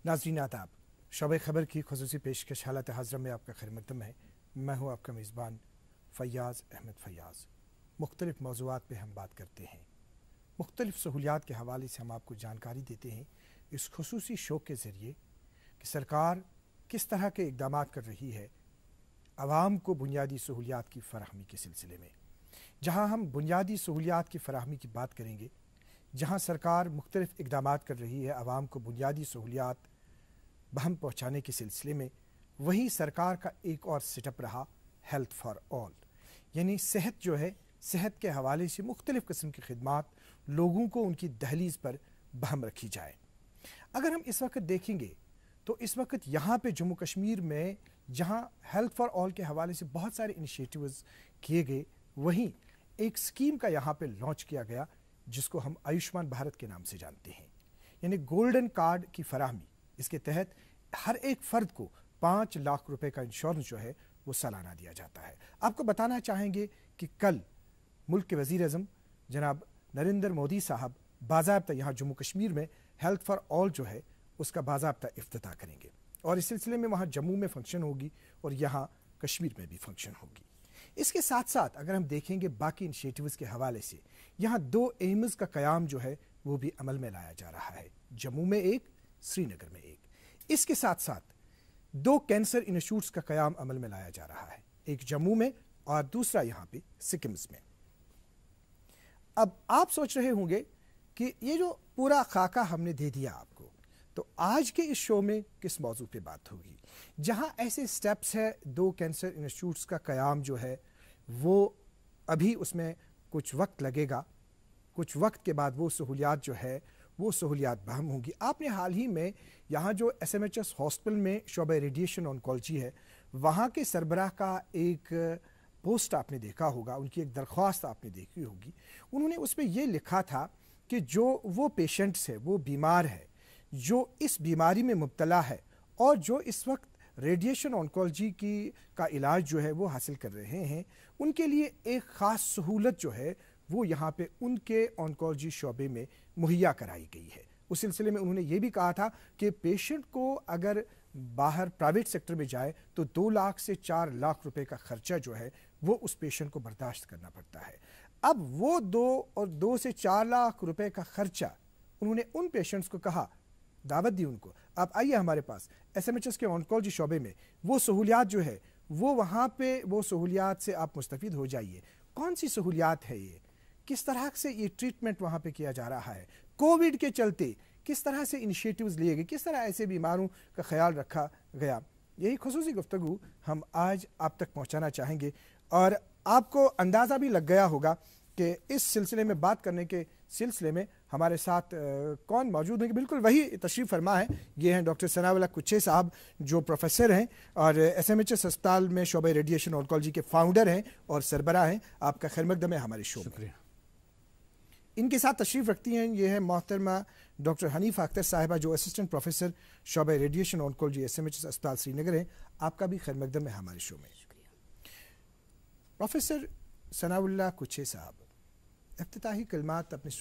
नाज़रीन आदाब, शब खबर की खुसूसी पेशकश हालत हाज़रा में आपका खैर मक़दम है। मैं हूँ आपका मेज़बान फ़याज़ अहमद फ़याज़। मुख्तलिफ़ मौज़ूआत पे हम बात करते हैं, मुख्तलिफ़ सहूलियात के हवाले से हम आपको जानकारी देते हैं इस खुसूसी शो के ज़रिए कि सरकार किस तरह के इक़दामात कर रही है आवाम को बुनियादी सहूलियात की फ़राहमी के सिलसिले में। जहाँ हम बुनियादी सहूलियात की फ़राहमी की बात करेंगे, जहाँ सरकार मुख्तलिफ़ इक़दामात कर रही है आवाम को बुनियादी सहूलियात बहम पहुँचाने के सिलसिले में, वहीं सरकार का एक और सेटअप रहा हेल्थ फॉर ऑल, यानी सेहत जो है, सेहत के हवाले से मुख्तलिफ़ किस्म की खिदमात लोगों को उनकी दहलीज़ पर बहम रखी जाए। अगर हम इस वक्त देखेंगे तो इस वक्त यहाँ पे जम्मू कश्मीर में जहाँ हेल्थ फॉर ऑल के हवाले से बहुत सारे इनिशिएटिव्स किए गए, वहीं एक स्कीम का यहाँ पे लॉन्च किया गया जिसको हम आयुष्मान भारत के नाम से जानते हैं, यानी गोल्डन कार्ड की फराहमी। इसके तहत हर एक फ़र्द को 5 लाख रुपए का इंश्योरेंस जो है वो सालाना दिया जाता है। आपको बताना चाहेंगे कि कल मुल्क के वज़ीर आज़म जनाब नरेंद्र मोदी साहब बाज़ाब्ता यहाँ जम्मू कश्मीर में हेल्थ फॉर ऑल जो है उसका बाज़ाब्ता इफ्तिताह करेंगे और इस सिलसिले में वहाँ जम्मू में फंक्शन होगी और यहाँ कश्मीर में भी फंक्शन होगी। इसके साथ साथ अगर हम देखेंगे बाकी इनिशिएटिव्स के हवाले से, यहाँ 2 एम्स का क़याम जो है वो भी अमल में लाया जा रहा है, जम्मू में एक, श्रीनगर में एक। इसके साथ साथ 2 कैंसर इंस्टीट्यूट्स का क़याम अमल में लाया जा रहा है, एक जम्मू में और दूसरा यहाँ पे सिक्किम्स में। अब आप सोच रहे होंगे कि ये जो पूरा खाका हमने दे दिया आपको, तो आज के इस शो में किस मौजू पे बात होगी। जहाँ ऐसे स्टेप्स है, 2 कैंसर इंस्टीट्यूट्स का क़याम जो है वो अभी उसमें कुछ वक्त लगेगा, कुछ वक्त के बाद वो सहूलियात जो है वो सहूलियात बहम होंगी। आपने हाल ही में यहाँ जो SMHS हॉस्पिटल में शोबे रेडिएशन ऑन्कोलॉजी है, वहाँ के सरबराह का एक पोस्ट आपने देखा होगा, उनकी एक दरख्वास्त आपने देखी होगी। उन्होंने उस पर यह लिखा था कि जो वो पेशेंट्स है, वो बीमार है, जो इस बीमारी में मुब्तला है और जो इस वक्त रेडिएशन ऑन्कोलॉजी का इलाज जो है वो हासिल कर रहे हैं, उनके लिए एक ख़ास सहूलत जो है वो यहाँ पे उनके ऑन्कोलॉजी शोबे में मुहैया कराई गई है। उस सिलसिले में उन्होंने ये भी कहा था कि पेशेंट को अगर बाहर प्राइवेट सेक्टर में जाए तो 2 लाख से 4 लाख रुपए का खर्चा जो है वो उस पेशेंट को बर्दाश्त करना पड़ता है। अब वो 2 से 4 लाख रुपए का खर्चा उन्होंने उन पेशेंट्स को कहा, दावत दी उनको, आप आइए हमारे पास SMHS के ऑन्कोलॉजी शोबे में, वो सहूलियात जो है वो वहाँ पे वो सहूलियात से आप मुस्तफ़ीद हो जाइए। कौन सी सहूलियात है ये, किस तरह से ये ट्रीटमेंट वहाँ पे किया जा रहा है, कोविड के चलते किस तरह से इनिशिएटिव्स लिए गए, किस तरह ऐसे बीमारों का ख्याल रखा गया, यही खुसूसी गुफ्तगू हम आज आप तक पहुँचाना चाहेंगे। और आपको अंदाज़ा भी लग गया होगा कि इस सिलसिले में बात करने के सिलसिले में हमारे साथ कौन मौजूद है। बिल्कुल वही तशरीफ़ फरमा है, ये हैं डॉक्टर सनाउल्लाह कुच्छे साहब, जो प्रोफेसर हैं और SMHS अस्पताल में शोबे रेडिएशन ऑन्कोलॉजी के फाउंडर हैं और सरबराह हैं। आपका खैर मक़दम है हमारे शो में। इनके साथ तशरीफ़ रखती हैं ये है मोहतरमा डॉक्टर हनीफा अख्तर साहिबा, जो असिस्टेंट प्रोफेसर शोबे रेडिएशन ऑन्कोलॉजी SMHS अस्पताल श्रीनगर है। आपका भी खैर मक़दम है हमारे शो में। प्रोफेसर सनाउल्लाह कुच्छे साहब, इफ्तिताही कलमात आपने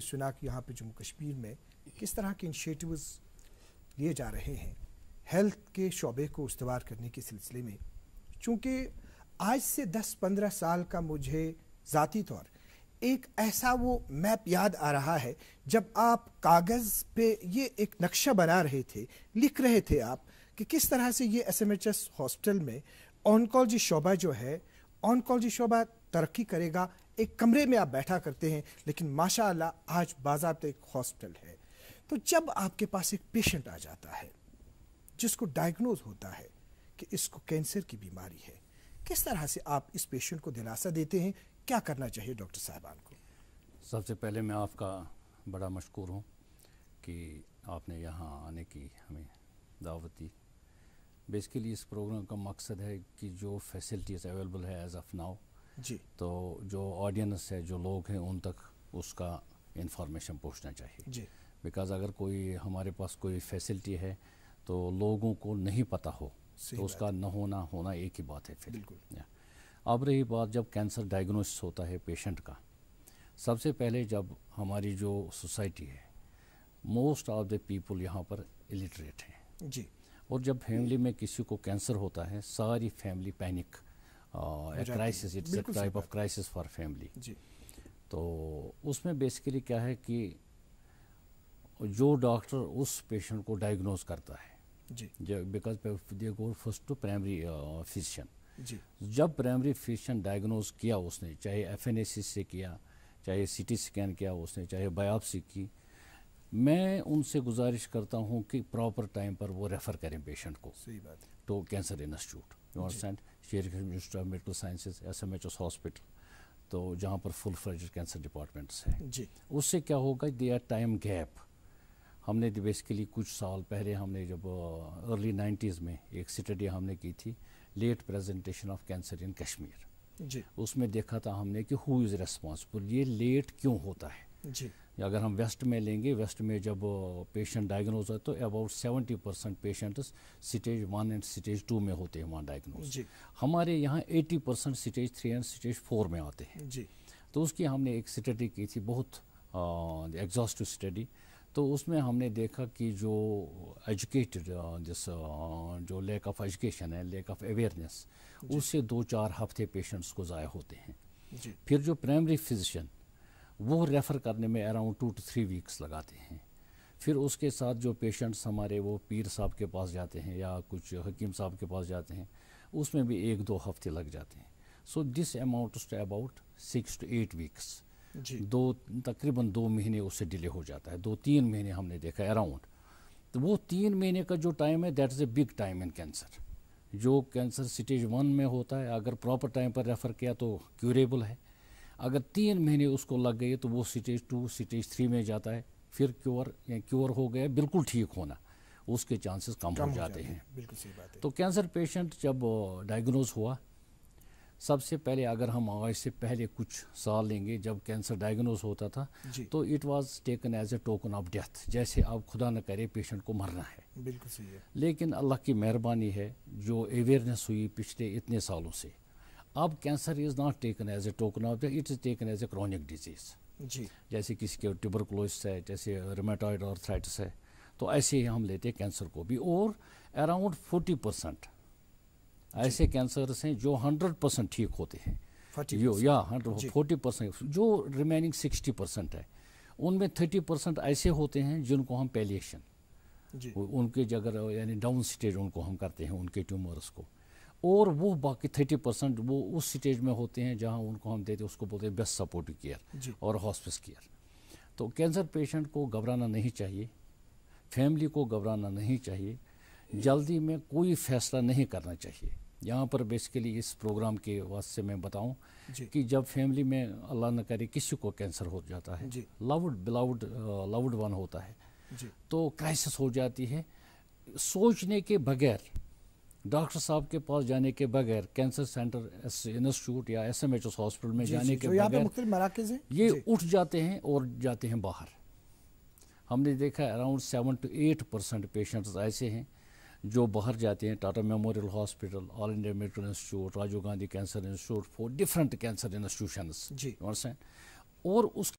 सुना कि यहाँ पे जम्मू कश्मीर में किस तरह के इनिशिएटिव्स लिए जा रहे हैं हेल्थ के शोबे को उस्तवार करने के सिलसिले में। चूँकि आज से 10-15 साल का मुझे ज़ाती तौर एक ऐसा वो मैप याद आ रहा है जब आप कागज़ पे ये एक नक्शा बना रहे थे, लिख रहे थे आप कि किस तरह से ये SMHS हॉस्पिटल में ऑन्कोलॉजी शोबा जो है, ऑन्कोलॉजी शोबा तरक्की करेगा। एक कमरे में आप बैठा करते हैं, लेकिन माशाअल्लाह आज बाज़ाब्ता एक हॉस्पिटल है। तो जब आपके पास एक पेशेंट आ जाता है जिसको डायग्नोज होता है कि इसको कैंसर की बीमारी है, किस तरह से आप इस पेशेंट को दिलासा देते हैं, क्या करना चाहिए डॉक्टर साहबान को? सबसे पहले मैं आपका बड़ा मशकूर हूँ कि आपने यहाँ आने की हमें दावत दी। बेसिकली इस प्रोग्राम का मकसद है कि जो फैसिलिटीज़ अवेलेबल है एज़ ऑफ नाउ जी, तो जो ऑडियंस है, जो लोग हैं, उन तक उसका इंफॉर्मेशन पहुँचना चाहिए जी। बिकॉज़ अगर कोई हमारे पास कोई फैसिलिटी है तो लोगों को नहीं पता हो तो उसका न होना एक ही बात है फिर। बिल्कुल। अब रही बात जब कैंसर डायग्नोसिस होता है पेशेंट का, सबसे पहले जब हमारी जो सोसाइटी है मोस्ट ऑफ द पीपल यहाँ पर इलिटरेट हैं जी। और जब फैमिली में किसी को कैंसर होता है सारी family panic, crisis, it's a type of crisis for family जी। तो उसमें बेसिकली क्या है कि जो डॉक्टर उस पेशेंट को डायग्नोज करता है जी, because they go first to primary physician जी, जब प्राइमरी फिजिशियन डायग्नोज किया उसने, चाहे एफएनएसिस से किया, चाहे सीटी स्कैन किया उसने, चाहे बायोप्सी की, मैं उनसे गुजारिश करता हूं कि प्रॉपर टाइम पर वो रेफ़र करें पेशेंट को सही बात है, तो कैंसर इंस्टीट्यूट, यू अंडरस्टैंड, शेर institute of medical sciences, SMHS hospital, तो जहाँ पर फुल फ्लेज्ड कैंसर डिपार्टमेंट्स है जी, उससे क्या होगा, देयर टाइम गैप। हमने बेसिकली कुछ साल पहले हमने जब अर्ली 90s में एक स्टडी हमने की थी, late presentation of cancer in Kashmir जी, उसमें देखा था हमने कि हु इज़ रिस्पॉन्सिबल, ये लेट क्यों होता है। जी, अगर हम वेस्ट में लेंगे, वेस्ट में जब पेशेंट डायग्नोज है तो about 70% patients stage 1 and stage 2 में होते हैं वहाँ डायग्नोज। जी, हमारे यहाँ 80% स्टेज 3 एंड स्टेज 4 में आते हैं। जी, तो उसकी हमने एक स्टडी की थी, बहुत एग्जॉस्टिव स्टडी। तो उसमें हमने देखा कि जो एजुकेटेड जो लैक ऑफ एजुकेशन है, लैक ऑफ अवेयरनेस, उससे 2-4 हफ्ते पेशेंट्स को ज़ाया होते हैं। जी, फिर जो प्राइमरी फिजिशियन वो रेफ़र करने में अराउंड 2 to 3 वीक्स लगाते हैं। फिर उसके साथ जो पेशेंट्स हमारे वो पीर साहब के पास जाते हैं या कुछ हकीम साहब के पास जाते हैं, उसमें भी 1-2 हफ्ते लग जाते हैं। So this amounts to about 6 to 8 weeks. जी, तकरीबन 2 महीने उससे डिले हो जाता है, 2-3 महीने हमने देखा अराउंड। तो वो 3 महीने का जो टाइम है that is a big time in cancer. जो कैंसर स्टेज 1 में होता है अगर प्रॉपर टाइम पर रेफ़र किया तो क्यूरेबल है, अगर 3 महीने उसको लग गए तो वो स्टेज 2 स्टेज 3 में जाता है। फिर क्योर हो गया, बिल्कुल ठीक होना उसके चांसेस कम हो जाते हैं। बिल्कुल सही बात है। तो कैंसर पेशेंट जब डायग्नोज हुआ, सबसे पहले अगर हम आज से पहले कुछ साल लेंगे जब कैंसर डायग्नोज होता था जी, तो it was taken as a token of death, जैसे अब खुदा न करे पेशेंट को मरना है। बिल्कुल सही है। लेकिन अल्लाह की मेहरबानी है, जो अवेयरनेस हुई पिछले इतने सालों से, अब cancer is not taken as a token of death, it is taken as a chronic disease. जी, जैसे किसी के ट्यूबरकुलोसिस है, जैसे रूमेटॉइड आर्थराइटिस है, तो ऐसे ही हम लेते हैं कैंसर को भी। और अराउंड 40% ऐसे कैंसर्स हैं जो 100% ठीक होते हैं, 40%। जो रिमेनिंग 60% है उनमें 30% ऐसे होते हैं जिनको हम पैलिएशन, उनके जगह यानी डाउन स्टेज उनको हम करते हैं उनके ट्यूमर्स को, और वो बाकी 30% वो उस स्टेज में होते हैं जहां उनको हम देते हैं, उसको बोलते हैं बेस्ट सपोर्टिव केयर और हॉस्पिस केयर। तो कैंसर पेशेंट को घबराना नहीं चाहिए, फैमिली को घबराना नहीं चाहिए, जल्दी में कोई फैसला नहीं करना चाहिए। यहाँ पर बेसिकली इस प्रोग्राम के वास्ते मैं बताऊं कि जब फैमिली में अल्लाह न करे किसी को कैंसर हो जाता है, लव्ड वन होता है, तो क्राइसिस हो जाती है। सोचने के बगैर, डॉक्टर साहब के पास जाने के बगैर, कैंसर सेंटर इंस्टीट्यूट या एसएमएचएस हॉस्पिटल में जाने के बगैर ये उठ जाते हैं और जाते हैं बाहर। हमने देखा अराउंड 7 to 8% पेशेंट्स ऐसे हैं जो बाहर जाते हैं, Tata memorial hospital, all India medical institute, Rajiv Gandhi cancer institute, for different cancer institutions, और उस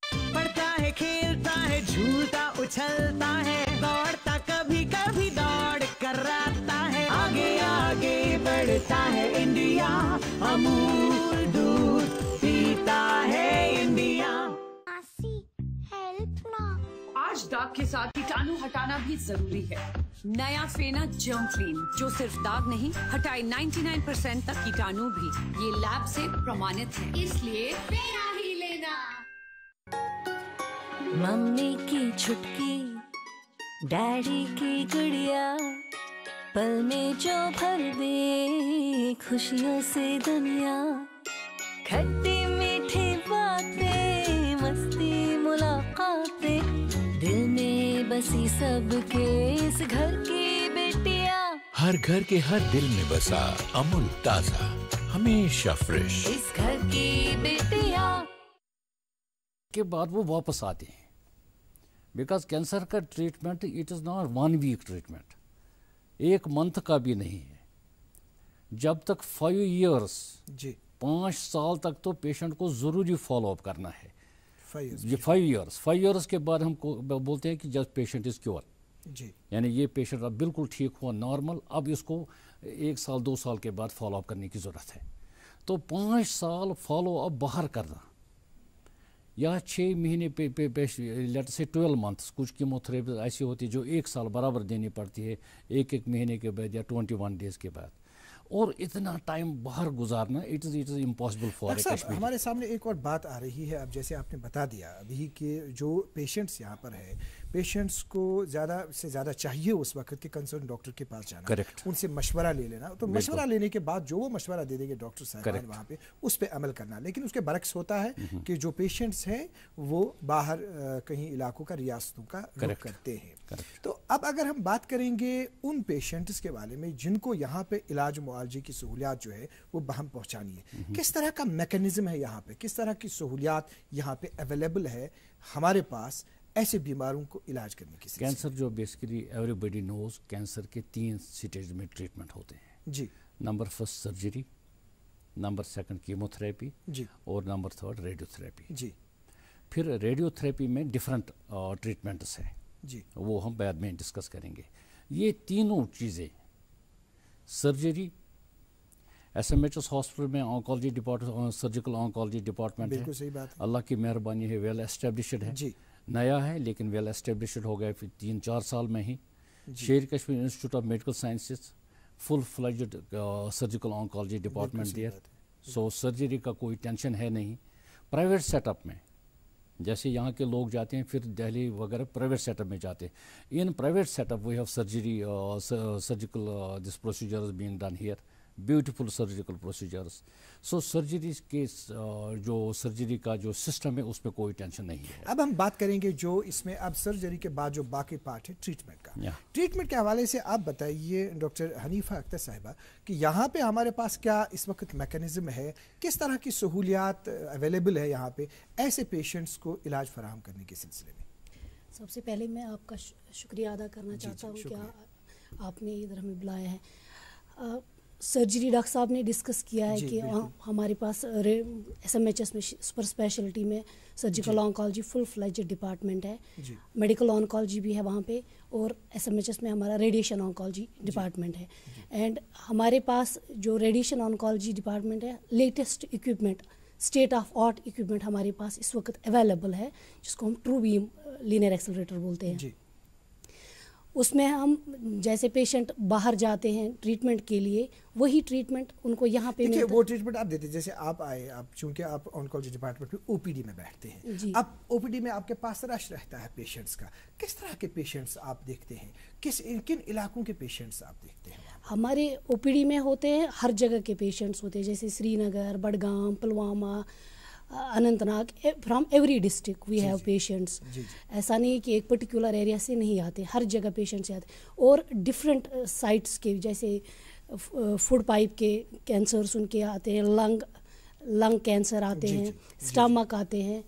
पढ़ता है, खेलता है, झूलता उछलता है, दौड़ता कभी कभी दौड़ कराता है, आगे आगे बढ़ता है इंडिया, अमूल दूध पीता है इंडिया। हेल्प ना। आज दाग के साथ कीटाणु हटाना भी जरूरी है। नया फेना जर्म क्लीन, जो सिर्फ दाग नहीं हटाए 99% तक कीटाणु भी। ये लैब से प्रमाणित है, इसलिए फेना ही लेना। मम्मी की छुटकी, डैडी की गुड़िया, पल में जो भर दे खुशियों से दुनिया, खट्टी मीठी बातें, मस्ती मुलाकातें, दिल में बसी सबके इस घर की बेटिया, हर घर के हर दिल में बसा अमूल ताजा, हमेशा फ्रेश, इस घर की बेटिया। के बाद वो वापस आते हैं, बिकॉज कैंसर का treatment it is not 1 week treatment, 1 month का भी नहीं है। जब तक 5 years 5 साल तक तो पेशेंट को ज़रूरी फॉलोअप करना है। ये 5 years के बाद हम बोलते हैं कि जस्ट पेशेंट इज़ क्योर, जी, यानी ये पेशेंट अब बिल्कुल ठीक हुआ नॉर्मल, अब इसको 1 साल 2 साल के बाद फॉलो अप करने की ज़रूरत है। तो 5 साल फॉलो अप बाहर करना या 6 महीने लेट से 12 months, कुछ कीमोथेरेपी ऐसी होती है जो 1 साल बराबर देनी पड़ती है, एक महीने के बाद या 21 days के बाद, और इतना टाइम बाहर गुजारना it is impossible for a Kashmiri. हमारे सामने एक और बात आ रही है, अब जैसे आपने बता दिया अभी कि जो पेशेंट्स यहाँ पर है, पेशेंट्स को ज़्यादा से ज़्यादा चाहिए उस वक्त के कंसर्न डॉक्टर के पास जाना, करेक्ट, उनसे मशवरा ले लेना, तो मशवरा लेने के बाद जो वो मशवरा दे देंगे डॉक्टर साहब वहाँ पे उस पर अमल करना। लेकिन उसके बरक्स होता है कि जो पेशेंट्स हैं वो बाहर कहीं इलाकों का, रियासतों का रुख करते हैं। तो अब अगर हम बात करेंगे उन पेशेंट्स के बारे में जिनको यहाँ पे इलाज मुआवजे की सहूलियात जो है वो हम पहुँचानी है, किस तरह का मैकेनिज्म है यहाँ पे, किस तरह की सहूलियात यहाँ पे अवेलेबल है हमारे पास ऐसे बीमारों को इलाज करने की? कैंसर जो बेसिकली एवरीबडी नोज, कैंसर के 3 स्टेज में ट्रीटमेंट होते हैं जी। नंबर 1 सर्जरी, नंबर 2 कीमोथेरेपी जी, और नंबर 3 रेडियोथेरेपी जी। फिर रेडियोथेरेपी में डिफरेंट ट्रीटमेंट्स हैं जी, वो हम बाद में डिस्कस करेंगे। ये तीनों चीज़ें, सर्जरी, SMHS हॉस्पिटल में oncology department, surgical oncology department है, सही बात है, अल्लाह की मेहरबानी है, वेल एस्टेब्लिश्ड है जी, नया है लेकिन वेल एस्टेब्लिश्ड हो गया फिर 3-4 साल में ही। Sher Kashmir institute of medical sciences, full fledged surgical oncology department there, so surgery का कोई टेंशन है नहीं। प्राइवेट सेटअप में जैसे यहाँ के लोग जाते हैं फिर दिल्ली वगैरह प्राइवेट सेटअप में जाते हैं, in private setup we have surgery surgical this procedures being done here, beautiful surgical procedures. So surgery के जो सर्जरी का जो सिस्टम है उसमें कोई टेंशन नहीं है। अब हम बात करेंगे जो इसमें अब सर्जरी के बाद जो बाकी पार्ट है ट्रीटमेंट का, ट्रीटमेंट के हवाले से आप बताइए डॉक्टर हनीफा अख्तर साहिबा कि यहाँ पे हमारे पास क्या इस वक्त मैकेनिज्म है, किस तरह की सहूलियात अवेलेबल है यहाँ पे ऐसे पेशेंट्स को इलाज फराहम करने के सिलसिले में? सबसे पहले मैं आपका शुक्रिया अदा करना चाहता हूँ कि आपने इधर हमें बुलाया है। सर्जरी डॉक्टर साहब ने डिस्कस किया है कि हमारे पास SMHS में सुपर स्पेशलिटी में surgical oncology full fledged department है, मेडिकल ऑन्कोलॉजी भी है वहाँ पे, और SMHS में हमारा रेडिएशन ऑन्कोलॉजी डिपार्टमेंट है। एंड हमारे पास जो रेडिएशन ऑन्कोलॉजी डिपार्टमेंट है, latest equipment, state of art equipment हमारे पास इस वक्त अवेलेबल है, जिसको हम ट्रू बीम लीनियर एक्सेलरेटर बोलते हैं। उसमें हम जैसे पेशेंट बाहर जाते हैं ट्रीटमेंट के लिए, वही ट्रीटमेंट उनको यहाँ पे मिलता है। वो ट्रीटमेंट आप देते हैं, जैसे आप आए, आप चूंकि आप ऑन्कोलॉजी डिपार्टमेंट में OPD में बैठते हैं, अब OPD में आपके पास रश रहता है पेशेंट्स का, किस तरह के पेशेंट्स आप देखते हैं, किन इलाकों के पेशेंट्स आप देखते हैं? हमारे OPD में होते हैं हर जगह के पेशेंट्स होते हैं, जैसे Srinagar, Budgam, Pulwama, Anantnag, from every district we have patients. ऐसा नहीं कि एक पर्टिकुलर एरिया से नहीं आते, हर जगह पेशेंट्स आते, और डिफरेंट साइट्स के, जैसे फूड पाइप के कैंसर्स उनके आते हैं, लंग कैंसर आते हैं, स्टमक आते हैं,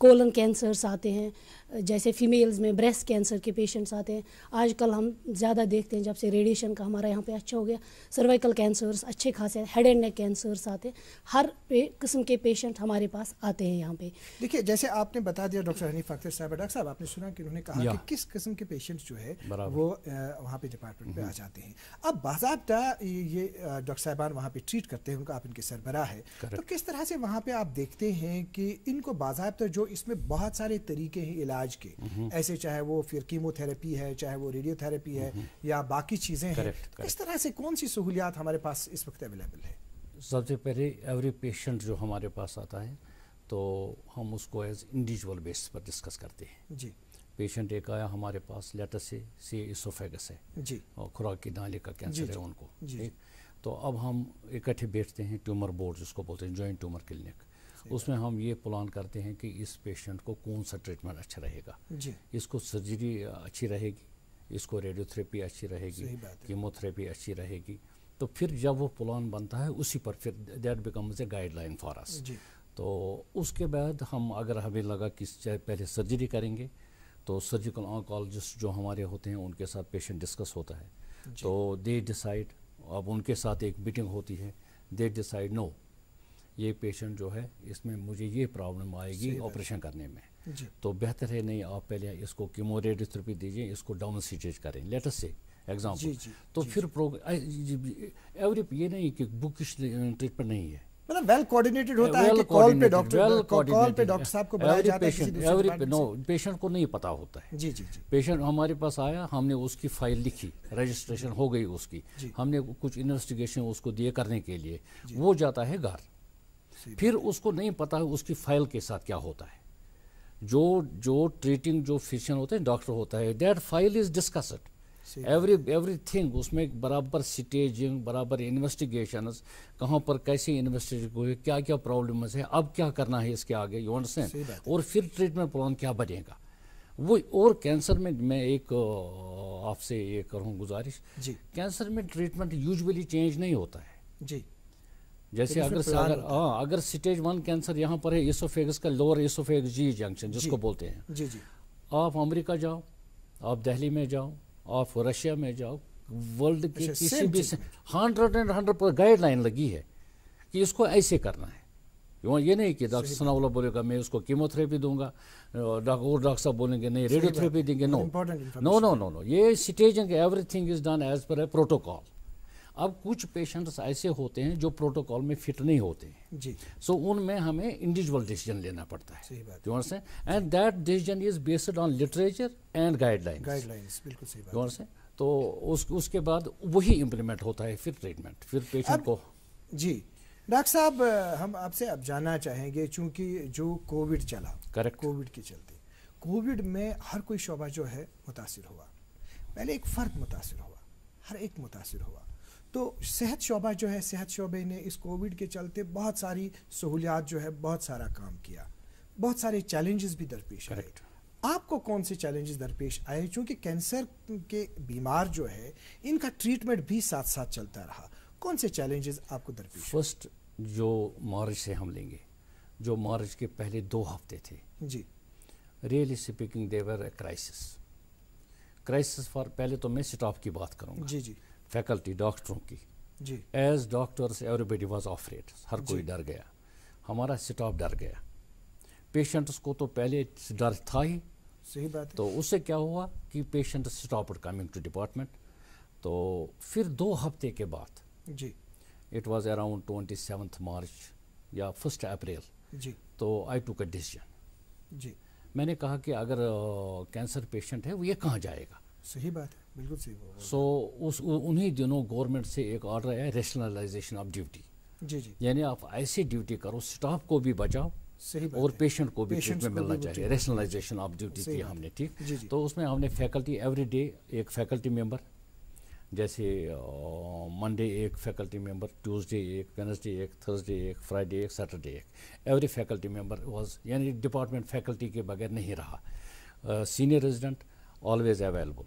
कोलन कैंसर्स आते हैं, जैसे फीमेल्स में ब्रेस्ट कैंसर के पेशेंट्स आते हैं। आजकल हम ज़्यादा देखते हैं जब से रेडिएशन का हमारा यहाँ पे अच्छा हो गया, सर्वाइकल कैंसर्स अच्छे खासे, हेड एंड नेक कैंसर्स आते हैं, हर किस्म के पेशेंट हमारे पास आते हैं यहाँ पे। देखिए जैसे आपने बता दिया डॉक्टर हनीफा अख्तर साहब, डॉक्टर साहब आपने सुना कि उन्होंने कहा कि किस किस्म के पेशेंट्स जो है वो वहाँ पे डिपार्टमेंट पे आ जाते हैं। अब बाज़ाब्ता ये डॉक्टर साहबान वहाँ पे ट्रीट करते हैं, उनका आप इनके सरबराह है, तो किस तरह से वहाँ पे आप देखते हैं कि इनको बाज़ाब्ता जो इसमें बहुत सारे तरीके हैं इलाज के, ऐसे चाहे वो फिर कीमोथेरेपी है, चाहे वो रेडियोथेरेपी है या बाकी चीज़ें हैं, इस तरह से कौन सी सहूलियात हमारे पास इस वक्त अवेलेबल है? सबसे पहले एवरी पेशेंट जो हमारे पास आता है तो हम उसको एज इंडिविजुअल बेसिस पर डिस्कस करते हैं जी। पेशेंट एक आया हमारे पास, लेटर से इसोफेगस है जी, और खुराक की नाली का कैंसर है उनको, ठीक, तो अब हम इकट्ठे बैठते हैं, ट्यूमर बोर्ड जिसको बोलते हैं, जॉइंट ट्यूमर क्लिनिक, उसमें हम ये प्लान करते हैं कि इस पेशेंट को कौन सा ट्रीटमेंट अच्छा रहेगा जी। इसको सर्जरी अच्छी रहेगी, इसको रेडियोथेरेपी अच्छी रहेगी, कीमोथेरेपी अच्छी रहेगी, तो फिर जब वो प्लान बनता है उसी पर फिर that becomes a guideline for us. तो उसके बाद हम अगर हमें लगा कि पहले सर्जरी करेंगे तो सर्जिकल ऑन्कोलॉजिस्ट जो हमारे होते हैं उनके साथ पेशेंट डिस्कस होता है, तो दे डिसाइड, अब उनके साथ एक मीटिंग होती है, दे डिसाइड नो یہ پیشنٹ جو ہے اس میں مجھے یہ پرابلم آئے گی آپریشن کرنے میں، تو بہتر ہے نہیں آپ پہلے اس کو کیمو ریڈیو تھراپی دیجیے، اس کو ڈاؤن اسٹیج کریں، لیٹ اس سے ایگزامپل. تو پھر ایوری یہ نہیں کہ بکش ٹریٹمنٹ نہیں ہے، مطلب ویل کوآرڈینیٹڈ ہوتا ہے کہ کال پہ ڈاکٹر صاحب کو بلایا جاتا ہے. پیشنٹ کو نہیں پتا ہوتا ہے. پیشنٹ ہمارے پاس آیا، ہم نے اس کی فائل لکھی، رجسٹریشن ہو گئی اس کی، ہم نے کچھ انویسٹیگیشن اس کو دیے کرنے کے لیے، وہ جاتا ہے گھر. پھر اس کو نہیں پتا ہے اس کی فائل کے ساتھ کیا ہوتا ہے. جو ٹریٹنگ جو فزیشین ہوتے ہیں، ڈاکٹر ہوتا ہے، that file is discussed everything. اس میں برابر سٹیجنگ، برابر انویسٹیگیشنز، کہاں پر کیسے انویسٹیگیشن ہوئے، کیا کیا پرابلمز ہے، اب کیا کرنا ہے اس کے آگے، یو انڈرسٹینڈ، اور پھر ٹریٹمنٹ پلان کیا بنے گا. وہ اور کینسر میں ایک آپ سے یہ کروں گزارش، کینسر میں ٹریٹمنٹ یوزولی چینج نہیں ہوتا ہے. جیسے اگر سٹیج 1 کینسر یہاں پر ہے، ایسوفیگس کا لوور ایسوفیگس جی جنکشن جس کو بولتے ہیں، آپ امریکہ جاؤ، آپ دہلی میں جاؤ، آپ رشیا میں جاؤ، ورلڈ کی کسی بھی 100% گائیڈ لائن لگی ہے کہ اس کو ایسے کرنا ہے. یہ نہیں کہ ڈاکٹر ثناء اللہ بولے گا میں اس کو کیمو تھراپی دوں گا، اور ڈاکٹر صاحب بولیں گے نہیں ریڈیو تھراپی دیں گے. نو، یہ staging everything is done as per a protocol. اب کچھ پیشنٹس ایسے ہوتے ہیں جو پروٹوکال میں فٹ نہیں ہوتے ہیں، سو ان میں ہمیں انڈیویجول ڈیسیجن لینا پڑتا ہے. And that decision is based on literature and guide lines. بالکل صحیح بات. تو اس کے بعد وہی امپلیمنٹ ہوتا ہے پھر ٹریٹمنٹ، پھر پیشنٹ کو. جی ڈاکٹر صاحب، ہم آپ سے اب جاننا چاہیں گے، چونکہ جو کووڈ چلا، کووڈ کے چلتے کووڈ میں ہر کوئی شعبہ جو ہے متاثر ہوا. پہلے ایک فرد متاثر ہوا، ہر ایک متاثر ہوا. تو صحت شعبہ جو ہے، صحت شعبے نے اس کووڈ کے چلتے بہت ساری سہولیات جو ہے، بہت سارا کام کیا، بہت سارے چیلنجز بھی درپیش آئے. آپ کو کون سے چیلنجز درپیش آئے؟ چونکہ کینسر کے بیمار جو ہے ان کا ٹریٹمنٹ بھی ساتھ ساتھ چلتا رہا. کون سے چیلنجز آپ کو درپیش؟ فرسٹ جو مارچ سے ہم لیں گے، جو مارچ کے پہلے 2 ہفتے تھے، really speaking they were a crisis for. پہلے تو میں اسٹاف کی بات کروں گا، فیکلٹی، ڈاکٹروں کی. As doctors everybody was afraid, ہر کوئی ڈر گیا، ہمارا اسٹاف ڈر گیا. پیشنٹس کو تو پہلے ڈر تھا ہی. صحیح بات ہے. تو اس سے کیا ہوا کہ patient stopped coming to department. تو پھر 2 ہفتے کے بعد، اٹ واز اراؤنڈ 27 مارچ یا 1 اپریل، تو آئی ٹوک اے ڈیسیجن. میں نے کہا کہ اگر کینسر پیشنٹ ہے وہ یہ کہاں جائے گا. صحیح بات ہے، بالکل صحیح. سو انہی دنوں گورنمنٹ سے ایک آرڈر آیا، ریشنلائزیشن آف ڈیوٹی. یعنی آپ ایسی ڈیوٹی کرو، اسٹاف کو بھی بچاؤ اور پیشنٹ کو بھی ٹریٹمنٹ ملنا چاہیے. ریشنلائزیشن آف ڈیوٹی کی ہم نے، ٹھیک. تو اس میں ہم نے فیکلٹی ایوری ڈے ایک فیکلٹی ممبر، جیسے منڈے ایک فیکلٹی ممبر، ٹیوزڈے ایک، وینسڈے ایک، تھرسڈے ایک، فرائیڈے ایک، سیٹرڈے ایک. ایوری فیکلٹی ممبر واز، یعنی ڈپارٹمنٹ فیکلٹی کے بغیر نہیں رہا. Senior resident always available.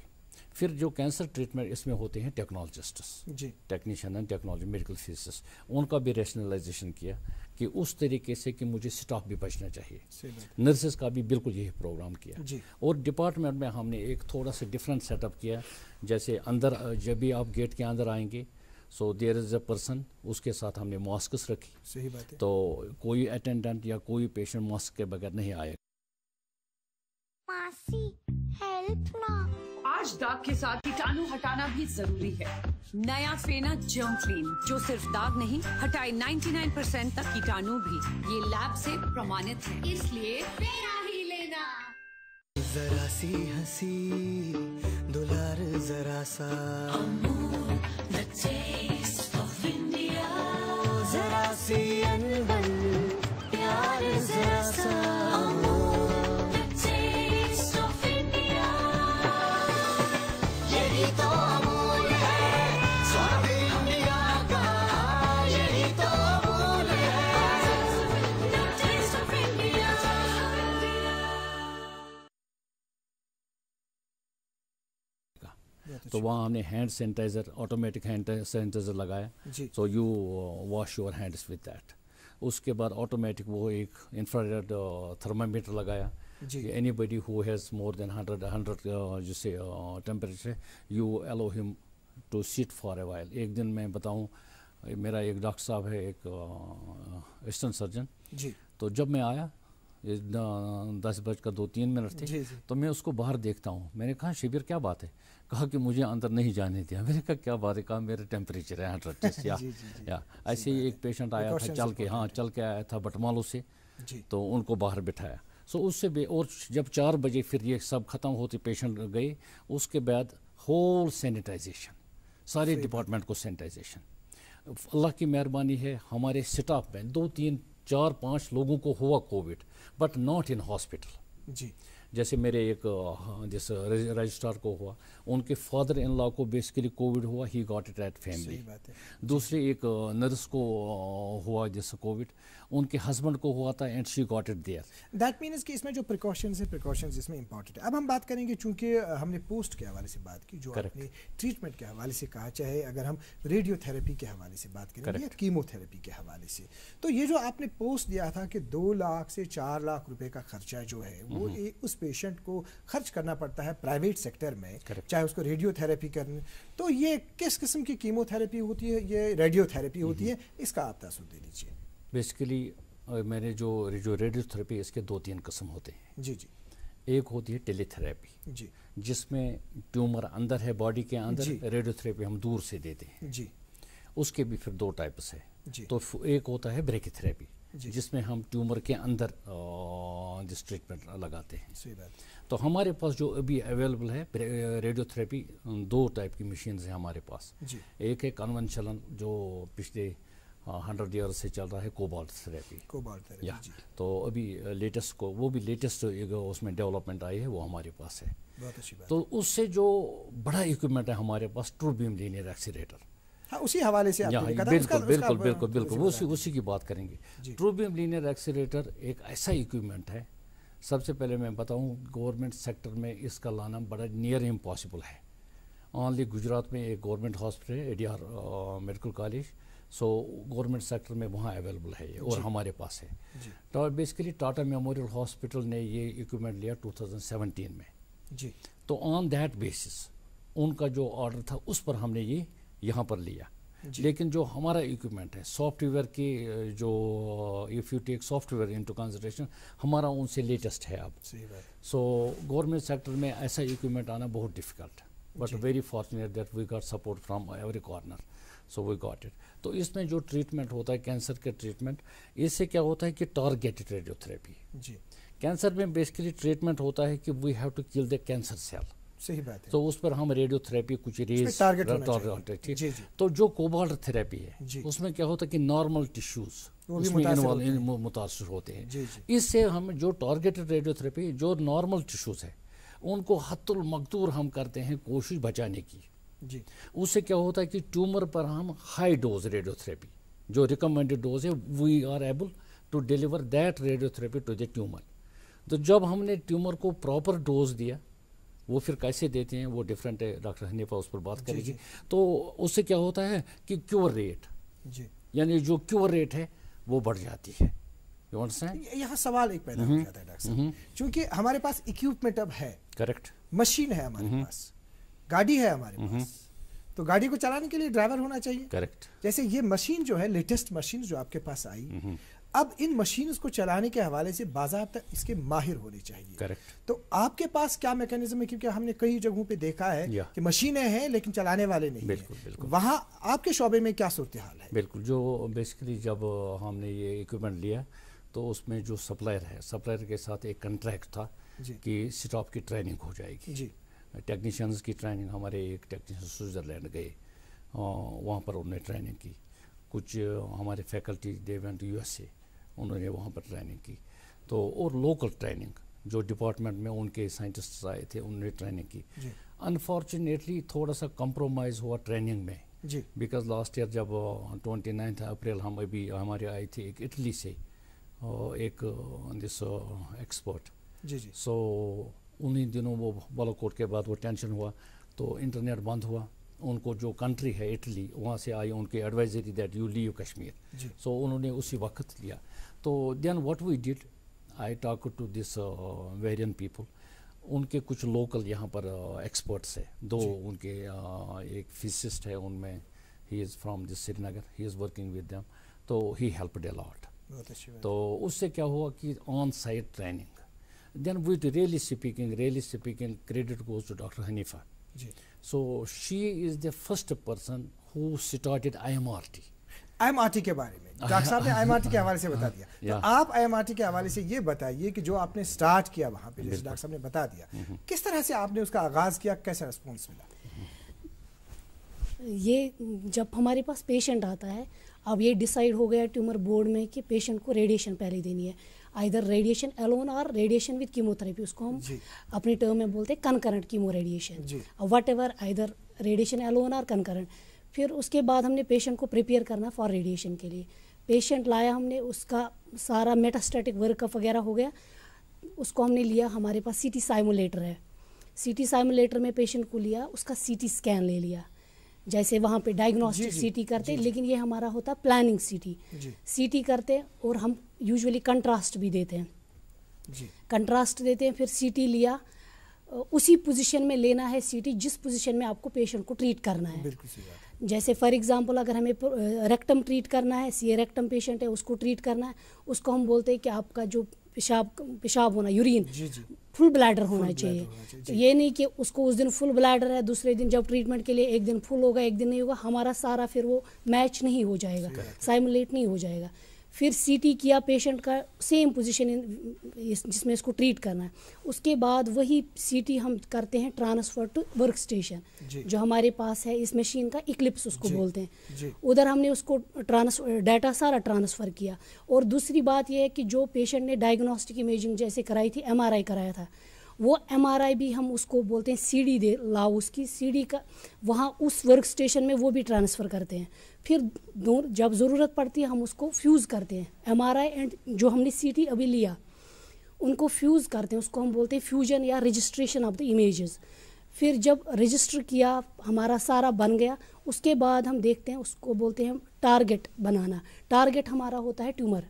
پھر جو کینسر ٹریٹمنٹ اس میں ہوتے ہیں technologists, technician and technology medical physicist, ان کا بھی ریشنلائزیشن کیا کہ اس طریقے سے کہ مجھے اسٹاف بھی بچنا چاہیے. نرسز کا بھی بالکل یہی پروگرام کیا. اور ڈپارٹمنٹ میں ہم نے ایک تھوڑا سا ڈفرینٹ سیٹ اپ کیا. جیسے اندر جب بھی آپ گیٹ کے اندر آئیں گے، سو دیر از اے پرسن، اس کے ساتھ ہم نے ماسکس رکھی. صحیح بات ہے. تو کوئی اٹینڈنٹ یا کوئی پیشنٹ ماسک کے بغیر نہیں آئے گا. آج داغ کے ساتھ کیٹانو ہٹانا بھی ضروری ہے. نیا فینا جرم کلین جو صرف داغ نہیں ہٹائے 99% تک کیٹانو بھی. یہ لیب سے پرمانت ہے، اس لیے فینا ہی لینا. ذرا سی ہنسی دلار، ذرا سا ذرا سی انبن پیار، ذرا سا تو وہاں ہم نے hand sanitizer, automatic hand sanitizer لگایا. So you wash your hands with that. اس کے بعد آٹومیٹک وہ ایک انفراریڈ تھرمامیٹر لگایا. Anybody who has more than 100 جسے ٹیمپریچر، یو الاو ہم to sit for a while. ایک دن میں بتاؤں मेरा एक डॉक्टर साहब है, एक असिस्टेंट सर्जन जी तो जब मैं आया 10:02-3 थे तो मैं उसको बाहर देखता हूँ। मैंने कहा शिबिर क्या बात है? कहा कि मुझे अंदर नहीं जाने दिया। मैंने कहा क्या बात है? कहा मेरा टेम्परेचर है 100 टेस्ट या ऐसे ही एक पेशेंट आया था चल के आया था बटमालू से, तो उनको बाहर बिठाया। सो उससे और जब 4 बजे फिर ये सब ख़त्म होते पेशेंट गए, उसके बाद होल सैनिटाइजेशन, सारे डिपार्टमेंट को सैनिटाइजेशन। अल्लाह की मेहरबानी है हमारे स्टाफ में 2, 3, 4, 5 लोगों को हुआ Covid, but not in hospital जी। जैसे मेरे एक जिस रजिस्ट्रार को हुआ, उनके फादर इन लॉ को बेसिकली कोविड हुआ, he got it at family. दूसरे एक नर्स को हुआ जिससे कोविड, उनके हस्बैंड को हुआ था and she got it there. That means कि इसमें जो प्रिकॉशंस है, प्रिकॉशंस इसमें इंपॉर्टेंट है। अब हम बात करेंगे, चूंकि हमने पोस्ट के हवाले से बात की, जो आपने ट्रीटमेंट के हवाले से कहा, चाहे अगर हम रेडियोथेरेपी के हवाले से बात करें या कीमोथेरेपी के हवाले से, तो ये जो आपने पोस्ट दिया था कि 2 लाख से 4 लाख रुपए का खर्चा जो है वो उस पेशेंट को खर्च करना पड़ता है प्राइवेट सेक्टर में, चाहे उसको रेडियोथेरेपी करने, तो ये किस किस्म की कीमोथेरेपी होती है, ये रेडियोथेरेपी होती है, इसका आप तासुर दे लीजिए। बेसिकली मैंने जो रेडियोथेरेपी इसके 2-3 किस्म होते हैं जी जी। एक होती है टेलीथेरेपी जी, जिसमें ट्यूमर अंदर है बॉडी के अंदर, रेडियोथेरेपी हम दूर से देते हैं जी। उसके भी फिर 2 टाइप्स है जी। तो एक होता है ब्रेकीथेरेपी जिसमें हम ट्यूमर के अंदर जिस ट्रीटमेंट लगाते हैं। सही बात। तो हमारे पास जो अभी अवेलेबल है रेडियोथेरेपी 2 टाइप की मशीन है हमारे पास जी। एक है कन्वेंशनल जो पिछले 100 ईयर से चल रहा है, कोबाल्ट थेरेपी या तो अभी लेटेस्ट को वो भी लेटेस्ट उसमें डेवलपमेंट आई है, वो हमारे पास है। बहुत अच्छी बात। तो उससे जो बड़ा इक्विपमेंट है हमारे पास ट्रू बीम लीनियर एक्सीलरेटर, हाँ, उसी हवाले से बिल्कुल उसी की बात करेंगे। ट्रू बीम लीनियर एक्सीलरेटर एक ऐसा इक्विपमेंट है, सबसे पहले मैं बताऊं गवर्नमेंट सेक्टर में इसका लाना बड़ा नियर इम्पॉसिबल है। ओनली गुजरात में एक गवर्नमेंट हॉस्पिटल है ADR medical college, so government sector में वहाँ अवेलेबल है ये, और हमारे पास है। तो बेसिकली टाटा मेमोरियल हॉस्पिटल ने ये इक्विपमेंट लिया 2017 में जी। तो ऑन दैट बेसिस उनका जो ऑर्डर था उस पर हमने ये यहाँ पर लिया। लेकिन जो हमारा इक्विपमेंट है सॉफ्टवेयर की, जो if you take software into consideration, हमारा उनसे लेटेस्ट है अब। सो गवर्नमेंट सेक्टर में ऐसा इक्विपमेंट आना बहुत डिफिकल्ट है, but very fortunate that we got support from every corner, so we got it. तो इसमें जो ट्रीटमेंट होता है कैंसर के ट्रीटमेंट, इससे क्या होता है कि टारगेटेड रेडियोथेरेपी जी। कैंसर में बेसिकली ट्रीटमेंट होता है कि we have to kill the cancer cell. सही बात है। तो उस पर हम रेडियोथेरेपी कुछ रेज टारगेट, तो जो कोबाल्ट थेरेपी है उसमें क्या होता है कि नॉर्मल टिश्यूज उसमें मुतासर होते हैं। इससे हम जो टारगेटेड रेडियोथेरेपी, जो नॉर्मल टिश्यूज है उनको हत्तुल मकदूर हम करते हैं कोशिश बचाने की जी। उससे क्या होता है कि ट्यूमर पर हम हाई डोज रेडियोथेरेपी, जो रिकमेंडेड डोज है, we are able to deliver that radiotherapy to the tumour. तो जब हमने ट्यूमर को प्रॉपर डोज दिया, वो फिर कैसे देते हैं वो डिफरेंट है, डॉक्टर हनीफा उस पर बात करेगी। तो उससे क्या होता है कि क्योर रेट जी, यानी जो क्योर रेट है वो बढ़ जाती है। यहाँ सवाल एक पैदा हो जाता है डॉक्टर साहब, क्योंकि हमारे पास इक्विपमेंट अब है, करेक्ट, मशीन है हमारे पास, गाड़ी है हमारे पास, तो गाड़ी को चलाने के लिए ड्राइवर होना चाहिए, करेक्ट। जैसे ये मशीन जो है, लेटेस्ट मशीन जो आपके पास आई, अब इन मशीन को चलाने के हवाले से बाज़ाब्ता इसके माहिर होने चाहिए, करेक्ट। तो आपके पास क्या मैकेनिज्म है? क्योंकि हमने कई जगहों पे देखा है कि मशीनें हैं लेकिन चलाने वाले नहीं। बिल्कुल, है। बिल्कुल। वहाँ आपके शोबे में क्या सूरत हाल है? बिल्कुल, जो बेसिकली जब हमने ये इक्विपमेंट लिया तो उसमें जो सप्लायर है, सप्लायर के साथ एक कॉन्ट्रैक्ट था कि स्टाफ की ट्रेनिंग हो जाएगी जी। टेक्नीशियंस की ट्रेनिंग, हमारे एक टेक्नीशियन स्विट्ज़रलैंड गए, वहाँ पर उन्होंने ट्रेनिंग की। कुछ हमारे faculty they went to USA, उन्होंने वहाँ पर ट्रेनिंग की। तो और लोकल ट्रेनिंग जो डिपार्टमेंट में उनके साइंटिस्ट आए थे उन्होंने ट्रेनिंग की। अनफॉर्चुनेटली थोड़ा सा कंप्रोमाइज़ हुआ ट्रेनिंग में जी, बिकॉज लास्ट ईयर जब 29 अप्रैल हम अभी हमारे आए थे एक इटली से एक दिस एक्सपर्ट जी जी। सो उन्हीं दिनों वो बालाकोट के बाद वो टेंशन हुआ तो इंटरनेट बंद हुआ। उनको जो कंट्री है इटली, वहाँ से आई उनके advisory that you leave Kashmir, so उन्होंने उसी वक्त लिया। तो then what we did, I talk to this Varian people, उनके कुछ लोकल यहाँ पर एक्सपर्ट्स है, 2 उनके एक फिजिसिस्ट है उनमें, he is from this Srinagar, he is working with them, تو he helped a lot. بہت اچھی بات. تو اس سے کیا ہوا کہ on site training. Then with really speaking credit goes to doctor Hanifa. جی. So she is the first person who started IMRT. IMRT کے بارے میں ڈاکٹر صاحب نے IMRT کے حوالے سے بتا دیا, تو آپ IMRT کے حوالے سے یہ بتائیے کہ جو آپ نے اسٹارٹ کیا وہاں پہ, جیسے ڈاکٹر صاحب نے بتا دیا, کس طرح سے آپ نے اس کا آغاز کیا, کیسا رسپانس ملا؟ یہ جب ہمارے پاس پیشنٹ آتا ہے, اب یہ ڈیسائیڈ ہو گیا ٹیومر بورڈ میں کہ پیشنٹ کو ریڈیشن پہلے دینی ہے, آئیدر ریڈیشن الون اور ریڈیشن وتھ کیموتھراپی, اس کو ہم اپنی ٹرم میں بولتے ہیں concurrent chemo radiation, what ever either radiation alone اور کنکرنٹ. پھر اس کے بعد ہم نے پیشنٹ کو پریپیئر کرنا فار ریڈیشن کے لیے. پیشنٹ لایا ہم نے, اس کا سارا میٹاسٹیٹک ورک اپ وغیرہ ہو گیا, اس کو ہم نے لیا, ہمارے پاس CT سائمولیٹر ہے, CT سائمولیٹر میں پیشنٹ کو لیا, اس کا CT اسکین لے لیا, جیسے وہاں پہ ڈائگنوسٹک CT کرتے, لیکن یہ ہمارا ہوتا پلاننگ CT کرتے, اور ہم یوزولی کنٹراسٹ بھی دیتے ہیں, کنٹراسٹ دیتے ہیں. پھر CT لیا, اسی پوزیشن میں لینا ہے CT جس پوزیشن میں آپ کو پیشنٹ کو ٹریٹ کرنا ہے. جیسے فار ایگزامپل اگر ہمیں ریکٹم ٹریٹ کرنا ہے, CA ریکٹم پیشنٹ ہے, اس کو ٹریٹ کرنا ہے, اس کو ہم بولتے ہیں کہ آپ کا جو پیشاب ہونا, یورین فل بلیڈر ہونا چاہیے. یہ نہیں کہ اس کو اس دن فل بلیڈر ہے, دوسرے دن جب ٹریٹمنٹ کے لیے ایک دن فل ہوگا ایک دن نہیں ہوگا, ہمارا سارا پھر وہ میچ نہیں ہو جائے گا, سائمولیٹ نہیں ہو جائے گا. پھر CT کیا پیشنٹ کا سیم پوزیشن جس میں اس کو ٹریٹ کرنا ہے, اس کے بعد وہی CT ہم کرتے ہیں ٹرانسفر ٹو ورک اسٹیشن جو ہمارے پاس ہے, اس مشین کا ایکلپس اس کو بولتے ہیں. ادھر ہم نے اس کو ڈیٹا سارا ٹرانسفر کیا. اور دوسری بات یہ ہے کہ جو پیشنٹ نے ڈائگنوسٹک امیجنگ جیسے کرائی تھی, MRI کرایا تھا, وہ MRI بھی ہم اس کو بولتے ہیں CD دے لاؤ, اس کی CD کا وہاں اس ورک اسٹیشن میں وہ بھی ٹرانسفر کرتے ہیں. پھر جب ضرورت پڑتی ہے ہم اس کو فیوز کرتے ہیں, MRI اینڈ جو ہم نے CT ابھی لیا ان کو فیوز کرتے ہیں, اس کو ہم بولتے ہیں فیوژن یا رجسٹریشن آف دا امیجز. پھر جب رجسٹر کیا ہمارا سارا بن گیا, اس کے بعد ہم دیکھتے ہیں, اس کو بولتے ہیں ہم ٹارگٹ بنانا. ٹارگٹ ہمارا ہوتا ہے ٹیومر,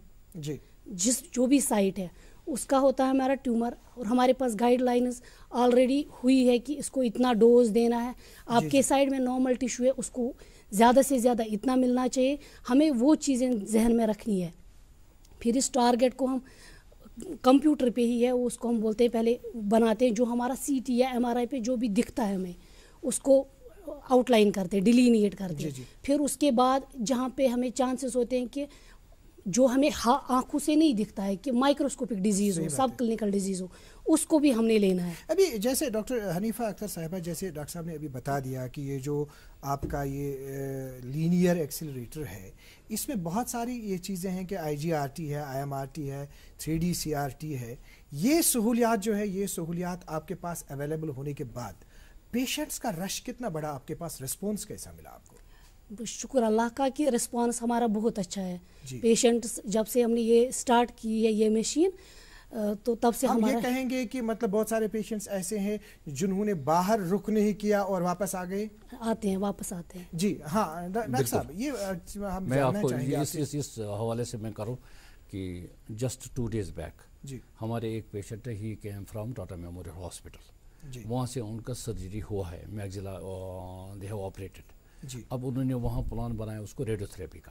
جس جو بھی سائٹ ہے اس کا ہوتا ہے ہمارا ٹیومر, اور ہمارے پاس گائیڈ لائنز آلریڈی ہوئی ہے کہ اس کو اتنا ڈوز دینا ہے. آپ کے سائڈ میں نارمل ٹیشو ہے, اس کو زیادہ سے زیادہ اتنا ملنا چاہیے, ہمیں وہ چیزیں ذہن میں رکھنی ہے. پھر اس ٹارگٹ کو ہم کمپیوٹر پہ ہی ہے, اس کو ہم بولتے ہیں پہلے بناتے ہیں, جو ہمارا CT یا MRI پہ جو بھی دکھتا ہے ہمیں اس کو آؤٹ لائن کرتے, ڈیلینیٹ کرتے. پھر اس کے بعد جہاں پہ ہمیں چانسز ہوتے ہیں کہ جو ہمیں آنکھوں سے نہیں دکھتا ہے کہ مائکروسکوپک ڈیزیز ہو, سب کلینکل ڈیزیز ہو, اس کو بھی ہم نے لینا ہے. ابھی جیسے ڈاکٹر حنیفہ اختر صاحبہ, جیسے ڈاکٹر صاحب نے ابھی بتا دیا کہ یہ جو آپ کا یہ لینئر ایکسیلریٹر ہے, اس میں بہت ساری یہ چیزیں ہیں کہ IGRT ہے, IMRT ہے, 3D CRT ہے. یہ سہولیات جو ہے, یہ سہولیات آپ کے پاس اویلیبل ہونے کے بعد پیشنٹس کا رش کتنا بڑا آپ کے پاس, رسپانس کیسا ملا آپ کو؟ شکر اللہ کا کہ رسپانس ہمارا بہت اچھا ہے. پیشنٹس جب سے ہم نے یہ اسٹارٹ کی ہے یہ مشین, تو تب سے ہم یہ کہیں گے کہ مطلب بہت سارے پیشنٹس ایسے ہیں جنہوں نے باہر رک نہیں کیا اور واپس آ گئے, آتے ہیں, واپس آتے ہیں. جی ہاں ڈاکٹر صاحب, یہ ہم میں آپ کو اس حوالے سے میں کروں کہ جسٹ 2 days بیک ہمارے ایک پیشنٹ ہے, he came from Tata memorial hospital, وہاں سے ان کا سرجری ہوا ہے, میگزیلا دے ہیو آپریٹڈ. اب انہوں نے وہاں پلان بنایا اس کو ریڈیو تھراپی کا.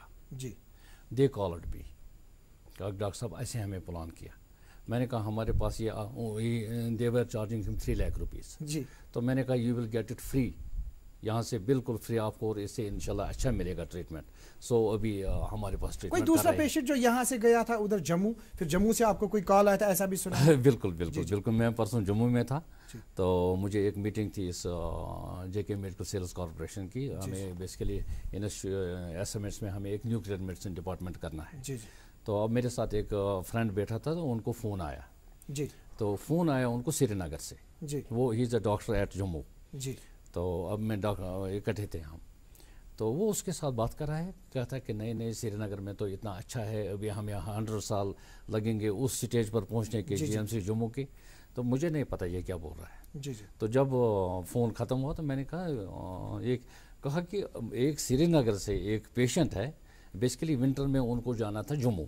دے کالڈ بھی ڈاکٹر صاحب ایسے ہمیں پلان کیا. میں نے کہا ہمارے پاس یہ دے ور چارجنگ ہم 3 lakh rupees. تو میں نے کہا you will get it free, یہاں سے بالکل فری آپ کو, اور اس سے انشاءاللہ اچھا ملے گا ٹریٹمنٹ. سو ابھی ہمارے پاس ٹریٹمنٹ. کوئی دوسرا پیشنٹ جو یہاں سے گیا تھا ادھر جموں, پھر جموں سے آپ کو کوئی کال آیا تھا, ایسا بھی سنا؟ بالکل. میں پرسوں جموں میں تھا, تو مجھے ایک میٹنگ تھی اس JK میڈیکل سیلز کارپوریشن کی. ہمیں بیسیکلی SMS میں ہمیں ایک نیوکلیئر میڈیسن ڈپارٹمنٹ کرنا ہے. تو اب میرے ساتھ ایک فرینڈ بیٹھا تھا, تو ان کو فون آیا. تو فون آیا ان کو سری نگر سے, وہ ہی از اے ڈاکٹر ایٹ جموں. تو اب میں اکٹھے تھے ہم, تو وہ اس کے ساتھ بات کر رہا ہے, کہتا ہے کہ نہیں سری نگر میں تو اتنا اچھا ہے, ابھی ہمیں 100 سال لگیں گے اس سٹیج پر پہنچنے کے GMC جموں کی. تو مجھے نہیں پتہ یہ کیا بول رہا ہے. تو جب فون ختم ہوا تو میں نے کہا کہ ایک سری نگر سے ایک پیشنٹ ہے, بیسیکلی ونٹر میں ان کو جانا تھا جموں.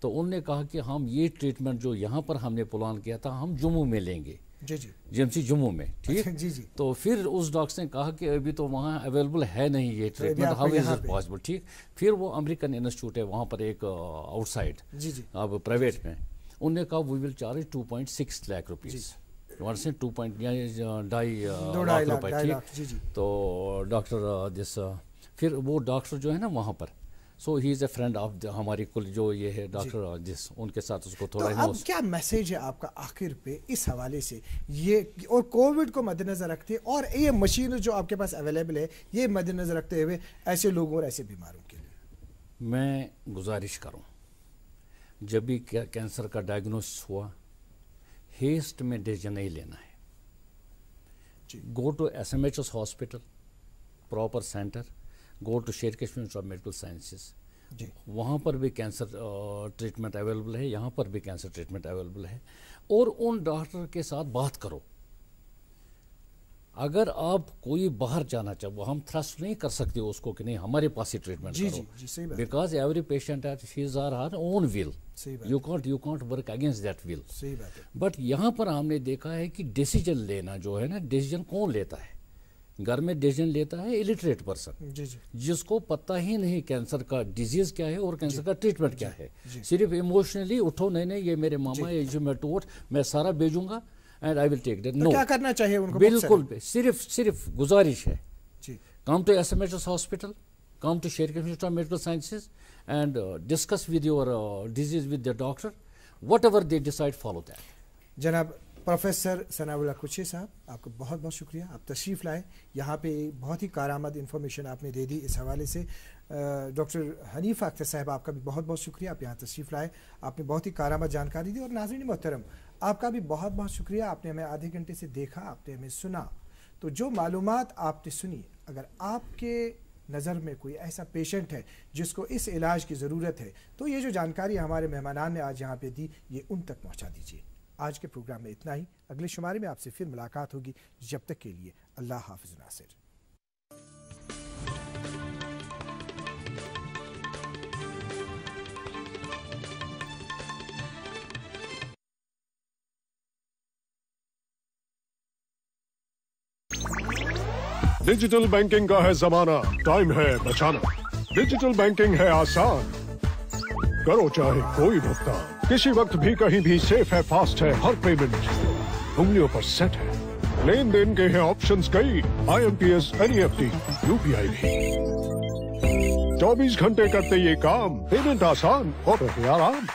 تو انہوں نے کہا کہ ہم یہ ٹریٹمنٹ جو یہاں پر ہم نے پلان کیا تھا ہم جموں میں لیں گے. जी जी जीएमसी जम्मू में, ठीक। जी जी। तो फिर उस डॉक्टर ने कहा कि अभी तो वहाँ अवेलेबल है नहीं ये treatment, how is it possible, ठीक। फिर वो अमेरिकन इंस्टीट्यूट है वहाँ पर एक आउटसाइड, जी जी, अब प्राइवेट में, उनने कहा we will charge 2.6 lakh rupees, वहाँ से 2.2 लाख रुपए, ठीक। तो डॉक्टर दिस फिर वो डॉक्टर जो है ना वहाँ पर, so he is a friend of हमारी कुल जो ये है डॉक्टर जिस उनके साथ उसको थोड़ा तो अब क्या मैसेज है आपका आखिर पे इस हवाले से, ये और कोविड को मद्देनजर रखते और ये मशीन जो आपके पास अवेलेबल है ये मद्देनजर रखते हुए ऐसे लोगों और ऐसे बीमारों के लिए मैं गुजारिश करूं, जब भी कैंसर का डायग्नोसिस हुआ हेस्ट में डिसीजन नहीं लेना है, go to SMHS hospital, proper centre, go to Sher Kashmir institute of medical sciences, वहाँ पर भी कैंसर ट्रीटमेंट अवेलेबल है, यहाँ पर भी कैंसर ट्रीटमेंट अवेलेबल है, और उन डॉक्टर के साथ बात करो। अगर आप कोई बाहर जाना चाहो, हम थ्रस्ट नहीं कर सकते उसको कि नहीं हमारे पास ही ट्रीटमेंट करो, because every patient is our own will, you can't work against that will. But यहाँ पर हमने देखा है कि डिसीजन लेना जो है ना, डिसीजन कौन लेता है घर में, डिसीजन लेता है इलिटरेट पर्सन, जिसको पता ही नहीं कैंसर का डिजीज क्या है और कैंसर का ट्रीटमेंट क्या है, सिर्फ इमोशनली उठो, नहीं ये मेरे मामा ये जो मैं टोट मैं सारा भेजूंगा and I will take that. No, क्या करना चाहिए उनको? बिल्कुल सिर्फ गुजारिश है, come to SMHS hospital, come to Sher Kashmir institute of medical sciences and discuss with your disease with the doctor, whatever they decide follow that. जनाब प्रोफेसर सनाउल्लाह कुची साहब, आपको बहुत बहुत शुक्रिया, आप तशरीफ़ लाए यहाँ पे, बहुत ही कारआमद इन्फॉर्मेशन आपने दे दी इस हवाले से। डॉक्टर हनीफा अख्तर साहब, आपका भी बहुत बहुत शुक्रिया, आप यहाँ तशरीफ़ लाए, आपने बहुत ही कारआमद जानकारी दी। और नाज़रीन मोहतरम, आपका भी बहुत बहुत शुक्रिया, आपने हमें आधे घंटे से देखा, आपने हमें सुना। तो जो मालूमात आपने सुनी, अगर आपके नज़र में कोई ऐसा पेशेंट है जिसको इस इलाज की ज़रूरत है, तो ये जो जानकारी हमारे मेहमानान ने आज यहाँ पे दी, ये उन तक पहुँचा दीजिए। आज के प्रोग्राम में इतना ही, अगले शुमारे में आपसे फिर मुलाकात होगी, जब तक के लिए अल्लाह हाफ़िज़ नासिर। डिजिटल बैंकिंग का है जमाना, टाइम है बचाना। डिजिटल बैंकिंग है आसान, करो चाहे कोई भुगतान, किसी वक्त भी कहीं भी, सेफ है, फास्ट है, हर पेमेंट उंगलियों पर सेट है। लेन देन के हैं ऑप्शंस कई, IMPS, NEFT, UPI भी। 24 घंटे करते ये काम, पेमेंट आसान और आराम।